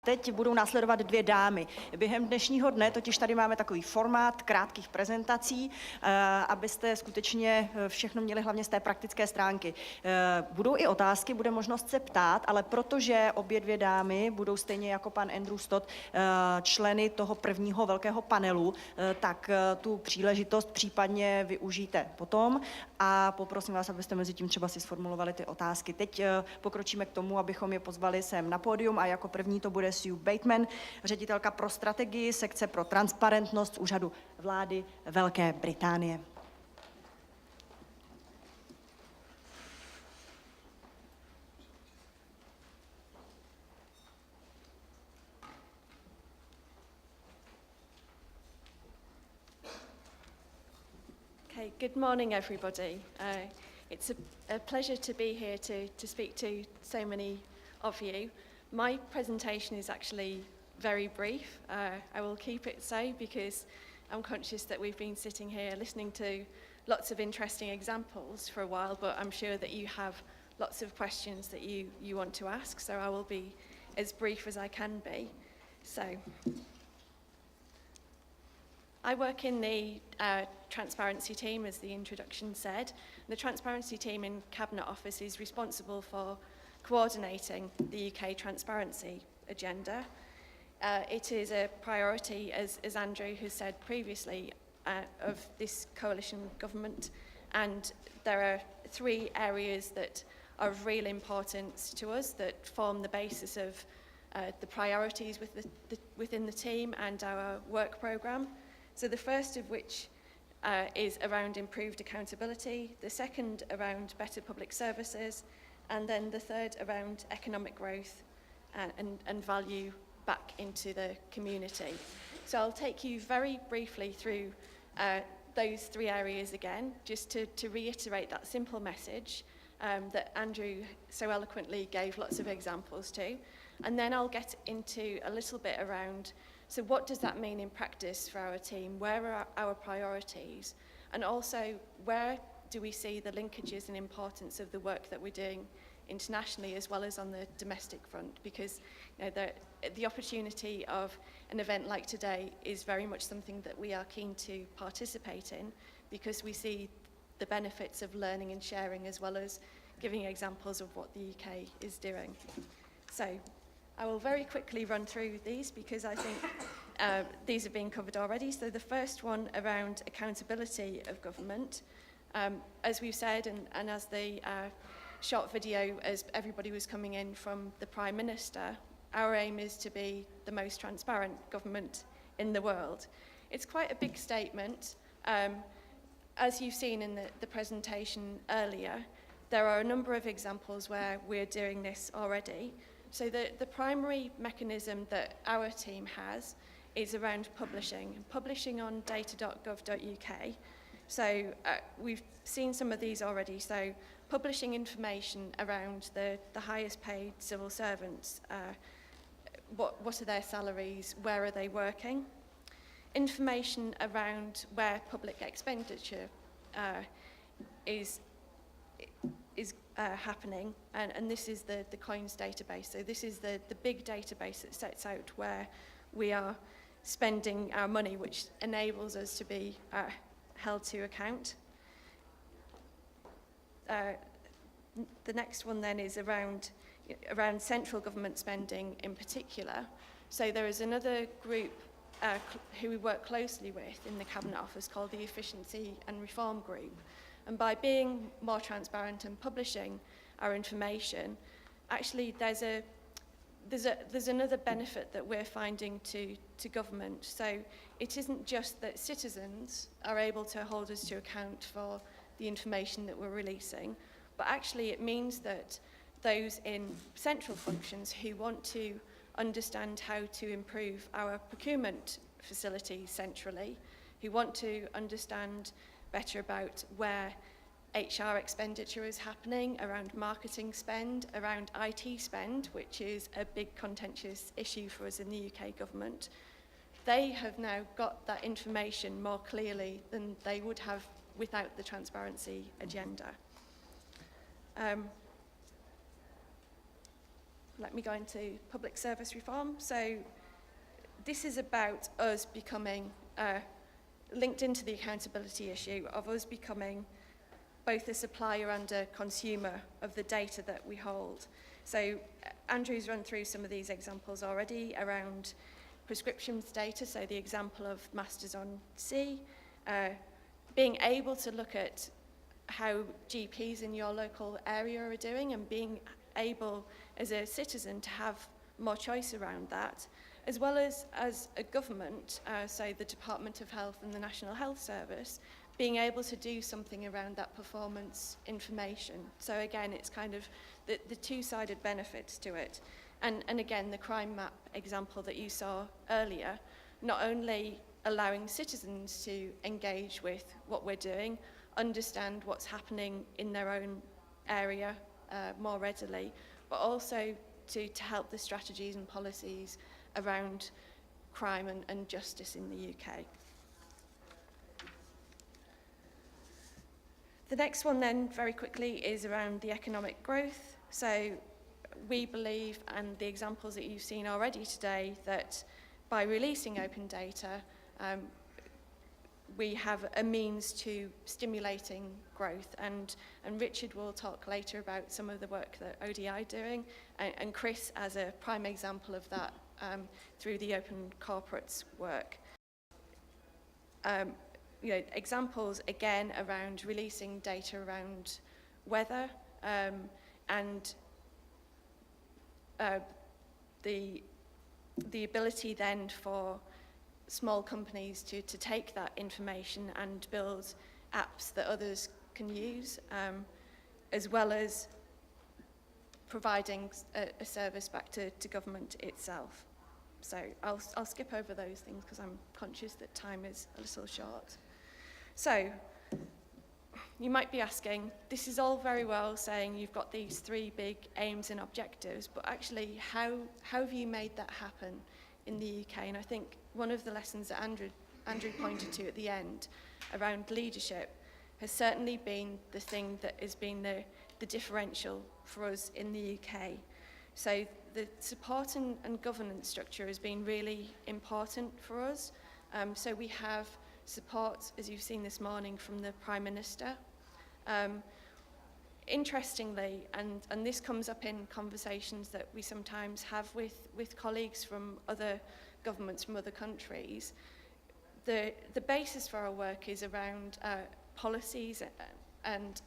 Teď budou následovat dvě dámy. Během dnešního dne totiž tady máme takový formát krátkých prezentací, abyste skutečně všechno měli hlavně z té praktické stránky. Budou i otázky, bude možnost se ptát, ale protože obě dvě dámy budou stejně jako pan Andrew Stott členy toho prvního velkého panelu, tak tu příležitost případně využijte potom a poprosím vás, abyste mezi tím třeba si sformulovali ty otázky. Teď pokročíme k tomu, abychom je pozvali sem na pódium a jako první to bude Bateman, ředitelka pro strategii, sekce pro transparentnost z Úřadu vlády Velké Británie. Okay, good morning, everybody. It's a pleasure to be here to speak to so many of you. My presentation is actually very brief. I will keep it so because I'm conscious that we've been sitting here listening to lots of interesting examples for a while, but I'm sure that you have lots of questions that you want to ask, so I will be as brief as I can be. So, I work in the transparency team, as the introduction said. The transparency team in Cabinet Office is responsible for coordinating the UK transparency agenda. It is a priority, as Andrew has said previously, of this coalition government, and there are three areas that are of real importance to us that form the basis of the priorities within the team and our work programme. So the first of which is around improved accountability, the second around better public services, and then the third around economic growth and value back into the community. So I'll take you very briefly through those three areas again, just to reiterate that simple message that Andrew so eloquently gave lots of examples to. And then I'll get into a little bit around, so what does that mean in practice for our team? Where are our priorities? And also, where do we see the linkages and importance of the work that we're doing internationally as well as on the domestic front? Because the opportunity of an event like today is very much something that we are keen to participate in, because we see the benefits of learning and sharing as well as giving examples of what the UK is doing. So I will very quickly run through these because I think these have been covered already. So the first one around accountability of government. As we've said, and as the short video, as everybody was coming in from the Prime Minister, our aim is to be the most transparent government in the world. It's quite a big statement. As you've seen in the presentation earlier, there are a number of examples where we're doing this already. So the primary mechanism that our team has is around publishing on data.gov.uk. So we've seen some of these already. So publishing information around the highest paid civil servants, what are their salaries, where are they working? Information around where public expenditure is happening, and this is the coins database. So this is the big database that sets out where we are spending our money, which enables us to be held to account. The next one then is around central government spending in particular. So there is another group who we work closely with in the Cabinet Office called the Efficiency and Reform Group. And by being more transparent and publishing our information, actually there's another benefit that we're finding to government. So it isn't just that citizens are able to hold us to account for the information that we're releasing, but actually it means that those in central functions who want to understand how to improve our procurement facilities centrally, who want to understand better about where HR expenditure is happening, around marketing spend, around IT spend, which is a big contentious issue for us in the UK government. They have now got that information more clearly than they would have without the transparency agenda. let me go into public service reform. So this is about us becoming linked into the accountability issue of us becoming both a supplier and a consumer of the data that we hold. So Andrew's run through some of these examples already around prescriptions data, so the example of Masters on Sea, being able to look at how GPs in your local area are doing and being able as a citizen to have more choice around that, as well as a government, so the Department of Health and the National Health Service, being able to do something around that performance information. So again, it's kind of the two-sided benefits to it. And again, the crime map example that you saw earlier, not only allowing citizens to engage with what we're doing, understand what's happening in their own area more readily, but also to help the strategies and policies around crime and justice in the UK. The next one then, very quickly, is around the economic growth. So we believe, and the examples that you've seen already today, that by releasing open data, we have a means to stimulating growth. And Richard will talk later about some of the work that ODI are doing, and Chris as a prime example of that through the Open Corporates work. You know, examples again around releasing data around weather and the ability then for small companies to take that information and build apps that others can use, as well as providing a service back to government itself. So I'll skip over those things because I'm conscious that time is a little short. So you might be asking, this is all very well saying you've got these three big aims and objectives, but actually how have you made that happen in the UK? And I think one of the lessons that Andrew pointed to at the end around leadership has certainly been the thing that has been the differential for us in the UK. So the support and governance structure has been really important for us. So we have support, as you've seen this morning, from the Prime Minister. Interestingly, and this comes up in conversations that we sometimes have with colleagues from other governments from other countries, the basis for our work is around policies and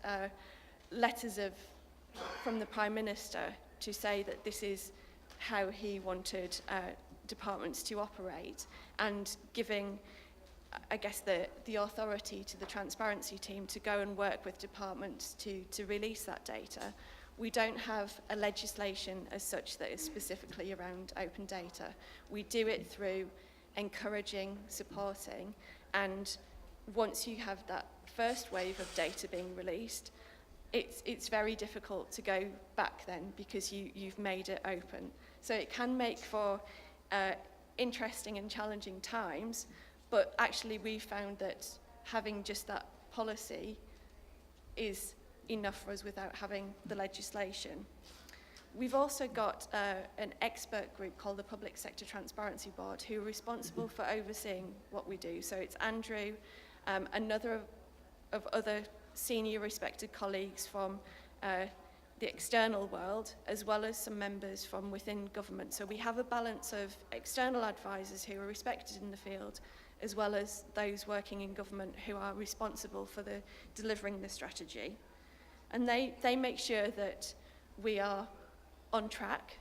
letters from the Prime Minister to say that this is how he wanted departments to operate, and giving, I guess, the authority to the transparency team to go and work with departments to release that data. We don't have a legislation as such that is specifically around open data. We do it through encouraging, supporting, and once you have that first wave of data being released, it's very difficult to go back then because you've made it open. So it can make for interesting and challenging times, but actually we found that having just that policy is enough for us without having the legislation. We've also got an expert group called the Public Sector Transparency Board who are responsible for overseeing what we do. So it's Andrew, another of other senior respected colleagues from the external world, as well as some members from within government. So we have a balance of external advisors who are respected in the field, as well as those working in government who are responsible for delivering the strategy. And they make sure that we are on track,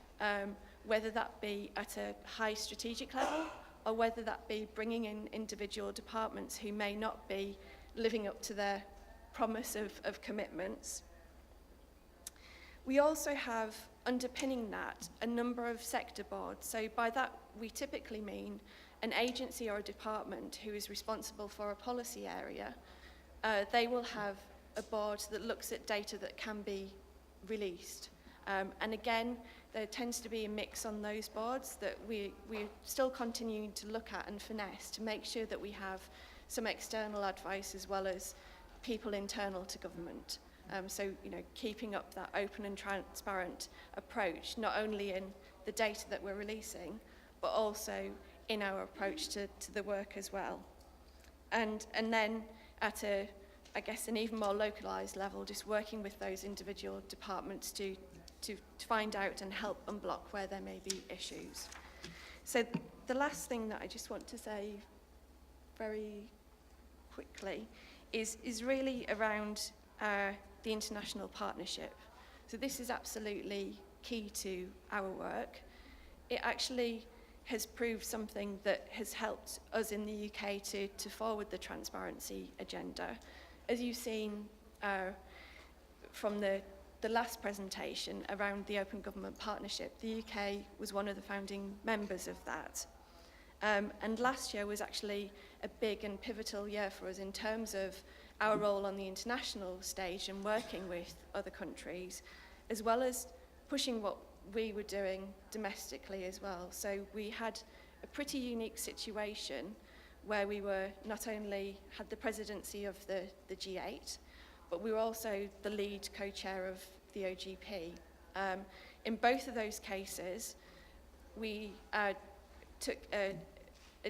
whether that be at a high strategic level or whether that be bringing in individual departments who may not be living up to their promise of commitments. We also have, underpinning that, a number of sector boards. So by that, we typically mean an agency or a department who is responsible for a policy area. They will have a board that looks at data that can be released. And again, there tends to be a mix on those boards that we're still continuing to look at and finesse to make sure that we have some external advice as well as people internal to government. So, keeping up that open and transparent approach, not only in the data that we're releasing, but also in our approach to the work as well. And then at an even more localized level, just working with those individual departments to find out and help unblock where there may be issues. So the last thing that I just want to say very quickly is really around the international partnership. So this is absolutely key to our work. It actually has proved something that has helped us in the UK to forward the transparency agenda. As you've seen from the last presentation around the Open Government Partnership, the UK was one of the founding members of that. And last year was actually a big and pivotal year for us in terms of our role on the international stage and working with other countries, as well as pushing what we were doing domestically as well. So we had a pretty unique situation where we were not only had the presidency of the G8, but we were also the lead co-chair of the OGP. In both of those cases, we took a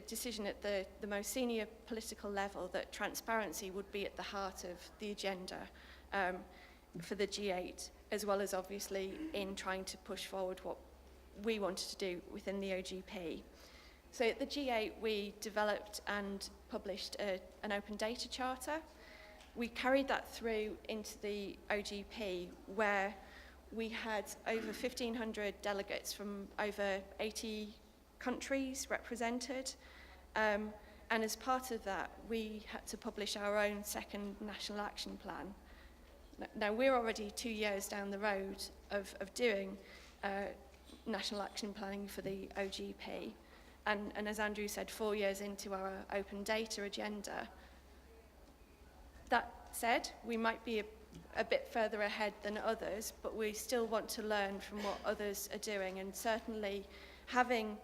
decision at the most senior political level that transparency would be at the heart of the agenda for the G8, as well as obviously in trying to push forward what we wanted to do within the OGP. So at the G8, we developed and published an open data charter. We carried that through into the OGP, where we had over 1,500 delegates from over 80 countries represented. And as part of that, we had to publish our own second national action plan. Now, we're already 2 years down the road of doing national action planning for the OGP. And as Andrew said, 4 years into our open data agenda. That said, we might be a bit further ahead than others, but we still want to learn from what others are doing, and certainly having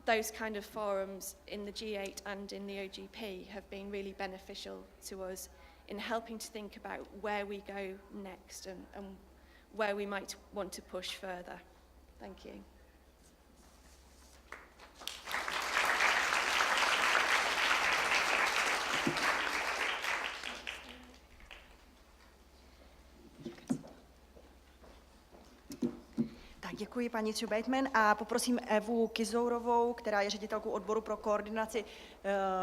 those kind of forums in the G8 and in the OGP have been really beneficial to us in helping to think about where we go next and where we might want to push further. Thank you. Děkuji paní Bateman a poprosím Evu Kyzourovou, která je ředitelkou Odboru pro koordinaci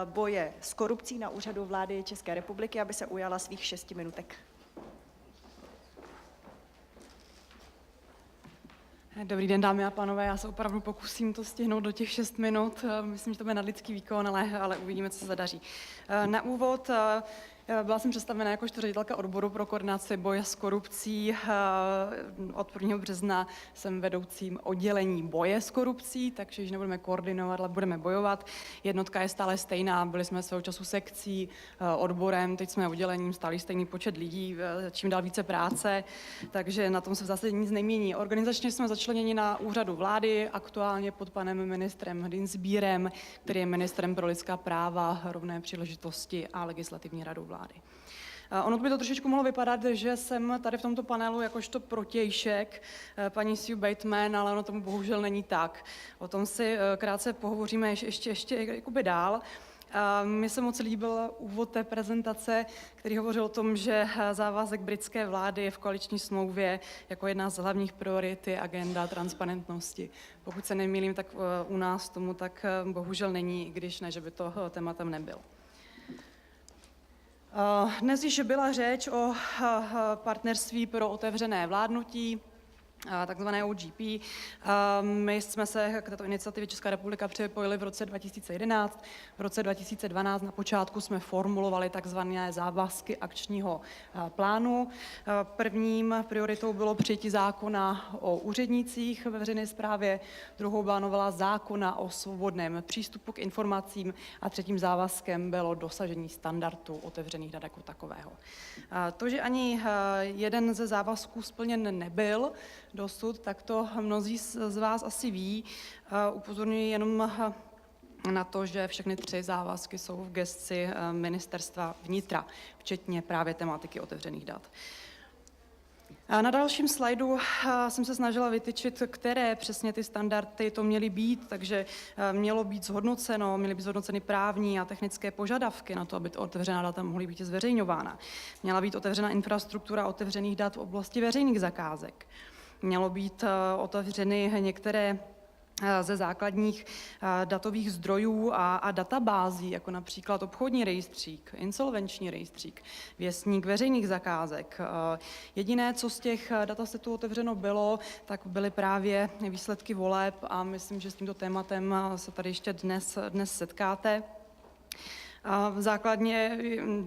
boje s korupcí na Úřadu vlády České republiky, aby se ujala svých 6 minutek. Dobrý den, dámy a pánové, já se opravdu pokusím to stihnout do těch 6 minut. Myslím, že to bude nadlidský výkon, ale uvidíme, co se zadaří. Na úvod byla jsem představena jakožto ředitelka Odboru pro koordinaci boje s korupcí. Od 1. března jsem vedoucím oddělení boje s korupcí, takže již nebudeme koordinovat, ale budeme bojovat. Jednotka je stále stejná, byli jsme svého času sekcí, odborem, teď jsme oddělením, stále stejný počet lidí, čím dál více práce, takže na tom se v zásadě nic nemění. Organizačně jsme začleněni na Úřadu vlády, aktuálně pod panem ministrem Dienstbierem, který je ministrem pro lidská práva, rovné příležitosti a legislativní radu vlády. Ono by to trošičku mohlo vypadat, že jsem tady v tomto panelu jakožto protějšek paní Bateman, ale ono tomu bohužel není tak. O tom si krátce pohovoříme ještě jakoby dál. Mně se moc líbil úvod té prezentace, který hovořil o tom, že závazek britské vlády je v koaliční smlouvě jako jedna z hlavních priorit je agenda transparentnosti. Pokud se nemýlím, tak u nás tomu tak bohužel není, když ne, že by to tématem nebyl. Dnes již byla řeč o partnerství pro otevřené vládnutí, takzvané OGP. My jsme se k této iniciativě Česká republika připojili v roce 2011. V roce 2012 na počátku jsme formulovali takzvané závazky akčního plánu. Prvním prioritou bylo přijetí zákona o úřednících ve veřejné správě, druhou byla novela zákona o svobodném přístupu k informacím a třetím závazkem bylo dosažení standardu otevřených dat jako takového. To, že ani jeden ze závazků splněn nebyl dosud, tak to mnozí z vás asi ví. Upozorňuji jenom na to, že všechny 3 závazky jsou v gesci ministerstva vnitra, včetně právě tematiky otevřených dat. Na dalším slajdu jsem se snažila vytyčit, které přesně ty standardy to měly být, takže měly být zhodnoceny právní a technické požadavky na to, aby otevřená data mohly být zveřejňována. Měla být otevřena infrastruktura otevřených dat v oblasti veřejných zakázek. Mělo být otevřeny některé ze základních datových zdrojů a databází, jako například obchodní rejstřík, insolvenční rejstřík, věstník veřejných zakázek. Jediné, co z těch datasetů otevřeno bylo, tak byly právě výsledky voleb a myslím, že s tímto tématem se tady ještě dnes setkáte. Základně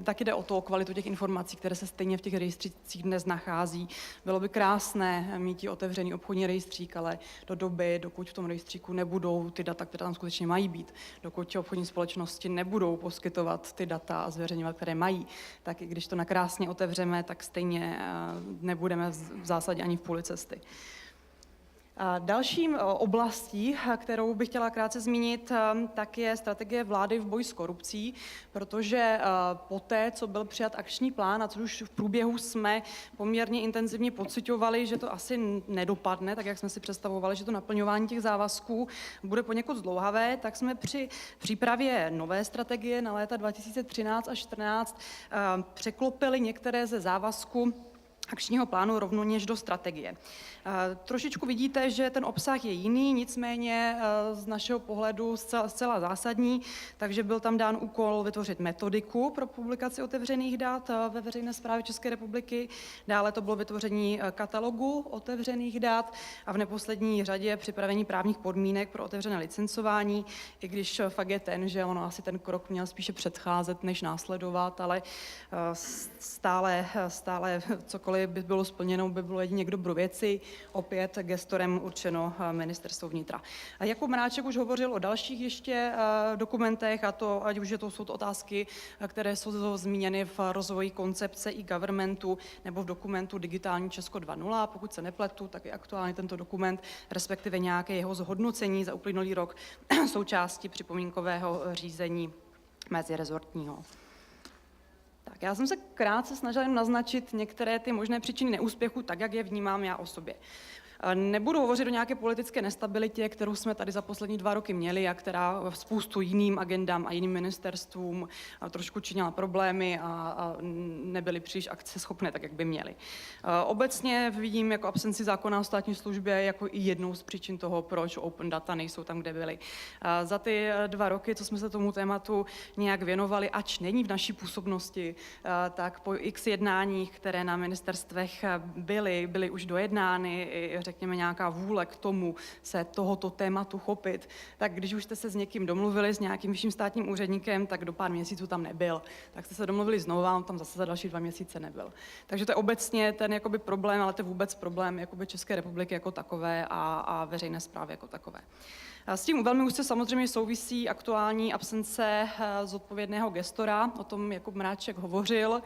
taky jde o to, o kvalitu těch informací, které se stejně v těch rejstřících dnes nachází. Bylo by krásné mít otevřený obchodní rejstřík, ale do doby, dokud v tom rejstříku nebudou ty data, které tam skutečně mají být, dokud obchodní společnosti nebudou poskytovat ty data a zveřejňovat, které mají, tak i když to nakrásně otevřeme, tak stejně nebudeme v zásadě ani v půli cesty. Dalším oblastí, kterou bych chtěla krátce zmínit, tak je strategie vlády v boji s korupcí, protože poté, co byl přijat akční plán a co už v průběhu jsme poměrně intenzivně pociťovali, že to asi nedopadne, tak jak jsme si představovali, že to naplňování těch závazků bude poněkud zdlouhavé, tak jsme při přípravě nové strategie na léta 2013 až 2014 překlopili některé ze závazků akčního plánu rovněž do strategie. Trošičku vidíte, že ten obsah je jiný, nicméně z našeho pohledu zcela zásadní, takže byl tam dán úkol vytvořit metodiku pro publikaci otevřených dat ve veřejné správě České republiky. Dále to bylo vytvoření katalogu otevřených dat a v neposlední řadě připravení právních podmínek pro otevřené licencování, i když fakt je ten, že ono asi ten krok měl spíše předcházet, než následovat, ale stále cokoliv by bylo splněno, by bylo jedině k dobru věci, opět gestorem určeno ministerstvo vnitra. Jakub Mráček už hovořil o dalších ještě dokumentech, a to, ať už jsou to otázky, které jsou zmíněny v rozvoji koncepce e-governmentu nebo v dokumentu Digitální Česko 2.0, pokud se nepletu, tak je aktuálně tento dokument, respektive nějaké jeho zhodnocení za uplynulý rok součástí připomínkového řízení mezirezortního. Tak, já jsem se krátce snažila jen naznačit některé ty možné příčiny neúspěchu, tak jak je vnímám já o sobě. Nebudu hovořit o nějaké politické nestabilitě, kterou jsme tady za poslední 2 roky měli a která spoustu jiným agendám a jiným ministerstvům trošku činila problémy a nebyly příliš akceschopné, tak jak by měly. Obecně vidím jako absenci zákona o státní službě jako i jednou z příčin toho, proč open data nejsou tam, kde byly. Za ty 2 roky, co jsme se tomu tématu nějak věnovali, ač není v naší působnosti, tak po x jednáních, které na ministerstvech byly už dojednány, řekněme, nějaká vůle k tomu se tohoto tématu chopit, tak když už jste se s někým domluvili, s nějakým vyšším státním úředníkem, tak do pár měsíců tam nebyl. Tak jste se domluvili znovu a on tam zase za další 2 měsíce nebyl. Takže to je obecně ten jakoby problém, ale to je vůbec problém jakoby České republiky jako takové a veřejné správy jako takové. S tím velmi úzce samozřejmě souvisí aktuální absence zodpovědného gestora, o tom Jakub Mráček hovořil.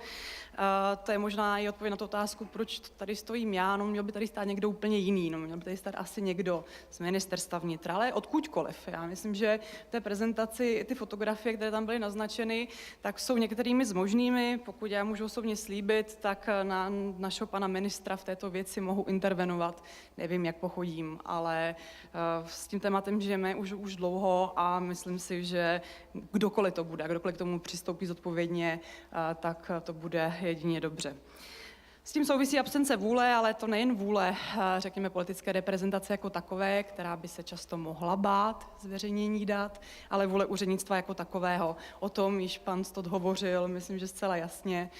To je možná i odpověď na tu otázku, proč tady stojím já, no měl by tady stát někdo úplně jiný, no měl by tady stát asi někdo z ministerstva vnitra, ale odkudkoliv. Já myslím, že v té prezentaci ty fotografie, které tam byly naznačeny, tak jsou některými z možnými. Pokud já můžu osobně slíbit, tak na našeho pana ministra v této věci mohu intervenovat. Nevím, jak pochodím, ale s tím tématem žijeme už dlouho a myslím si, že kdokoliv to bude, kdokoliv k tomu přistoupí zodpovědně, tak to bude jedině dobře. S tím souvisí absence vůle, ale to nejen vůle, řekněme, politické reprezentace jako takové, která by se často mohla bát zveřejnění dat, ale vůle úřednictva jako takového. O tom již pan Stott hovořil, myslím, že zcela jasně.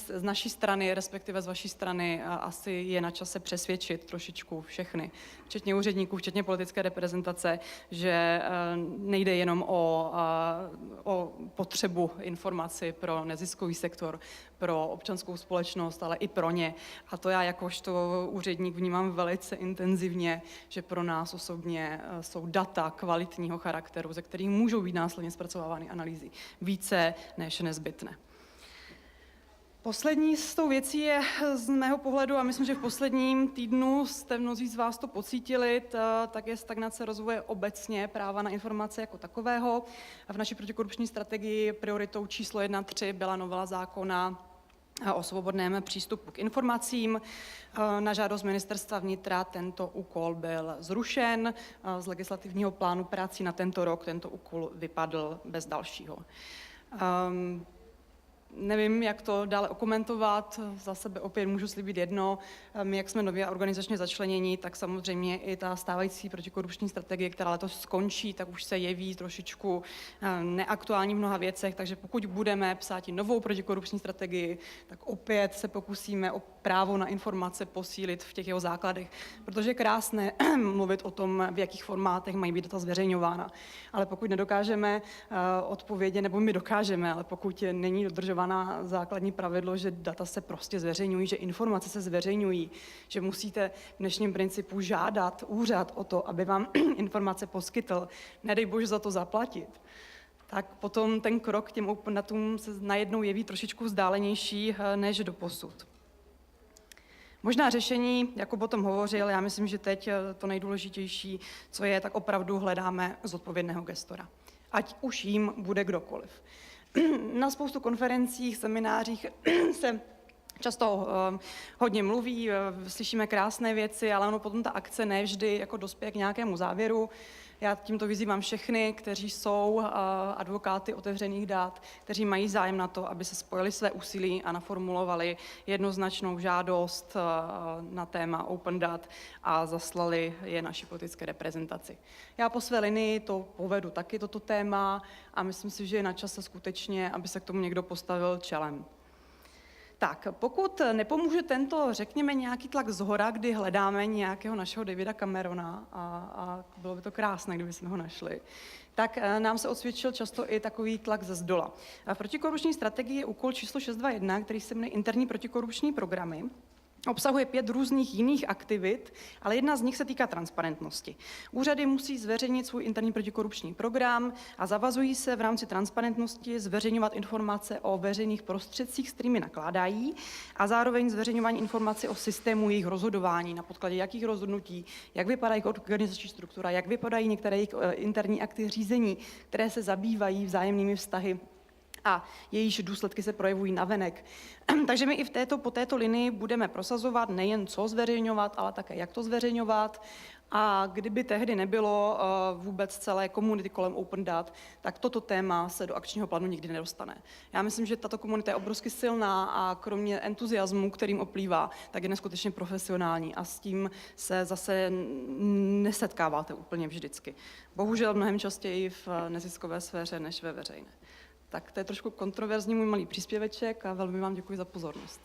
Z naší strany, respektive z vaší strany, asi je na čase přesvědčit trošičku všechny, včetně úředníků, včetně politické reprezentace, že nejde jenom o potřebu informací pro neziskový sektor, pro občanskou společnost, ale i pro ně. A to já jakožto úředník vnímám velice intenzivně, že pro nás osobně jsou data kvalitního charakteru, ze kterých můžou být následně zpracovávány analýzy více než nezbytné. Poslední z tou věcí je z mého pohledu, a myslím, že v posledním týdnu jste mnozí z vás to pocítili, tak je stagnace rozvoje obecně práva na informace jako takového. V naší protikorupční strategii prioritou číslo 1.3 byla novela zákona o svobodném přístupu k informacím. Na žádost ministerstva vnitra tento úkol byl zrušen. Z legislativního plánu prací na tento rok tento úkol vypadl bez dalšího. Nevím, jak to dále okomentovat, za sebe opět můžu slíbit jedno. My, jak jsme nově organizačně začleněni, tak samozřejmě i ta stávající protikorupční strategie, která letos skončí, tak už se jeví trošičku neaktuální v mnoha věcech, takže pokud budeme psát novou protikorupční strategii, tak opět se pokusíme o právo na informace posílit v těch jeho základech, protože je krásné mluvit o tom, v jakých formátech mají být data zveřejňována. Ale pokud nedokážeme odpovědět, nebo my dokážeme, ale pokud není dodržována základní pravidlo, že data se prostě zveřejňují, že informace se zveřejňují, že musíte v dnešním principu žádat úřad o to, aby vám informace poskytl, nedej bože za to zaplatit, tak potom ten krok k těm open datům se najednou jeví trošičku vzdálenější než doposud. Možná řešení, jako o tom hovořil, já myslím, že teď to nejdůležitější, co je, tak opravdu hledáme zodpovědného gestora. Ať už jím bude kdokoliv. Na spoustu konferencích, seminářích se často hodně mluví, slyšíme krásné věci, ale ono potom ta akce nevždy jako dospěje k nějakému závěru. Já tímto vyzývám všechny, kteří jsou advokáty otevřených dat, kteří mají zájem na to, aby se spojili své úsilí a naformulovali jednoznačnou žádost na téma open dat a zaslali je naší politické reprezentaci. Já po své linii to povedu taky toto téma a myslím si, že je na čase skutečně, aby se k tomu někdo postavil čelem. Tak, pokud nepomůže tento, řekněme, nějaký tlak zhora, kdy hledáme nějakého našeho Davida Camerona, a bylo by to krásné, kdyby jsme ho našli, tak nám se osvědčil často i takový tlak ze zdola. V protikorupční strategii je úkol číslo 621, který se jmenuje interní protikorupční programy. Obsahuje 5 různých jiných aktivit, ale jedna z nich se týká transparentnosti. Úřady musí zveřejnit svůj interní protikorupční program a zavazují se v rámci transparentnosti zveřejňovat informace o veřejných prostředcích, s kterými nakládají, a zároveň zveřejňování informací o systému jejich rozhodování, na podkladě jakých rozhodnutí, jak vypadá jejich organizační struktura, jak vypadají některé jejich interní akty řízení, které se zabývají vzájemnými vztahy a jejíž důsledky se projevují navenek. Takže my i po této linii budeme prosazovat nejen co zveřejňovat, ale také jak to zveřejňovat. A kdyby tehdy nebylo vůbec celé komunity kolem open dat, tak toto téma se do akčního plánu nikdy nedostane. Já myslím, že tato komunita je obrovsky silná a kromě entuziasmu, kterým oplývá, tak je neskutečně profesionální a s tím se zase nesetkáváte úplně vždycky. Bohužel mnohem častěji v neziskové sféře než ve veřejné. Tak to je trošku kontroverzní můj malý příspěveček a velmi vám děkuji za pozornost.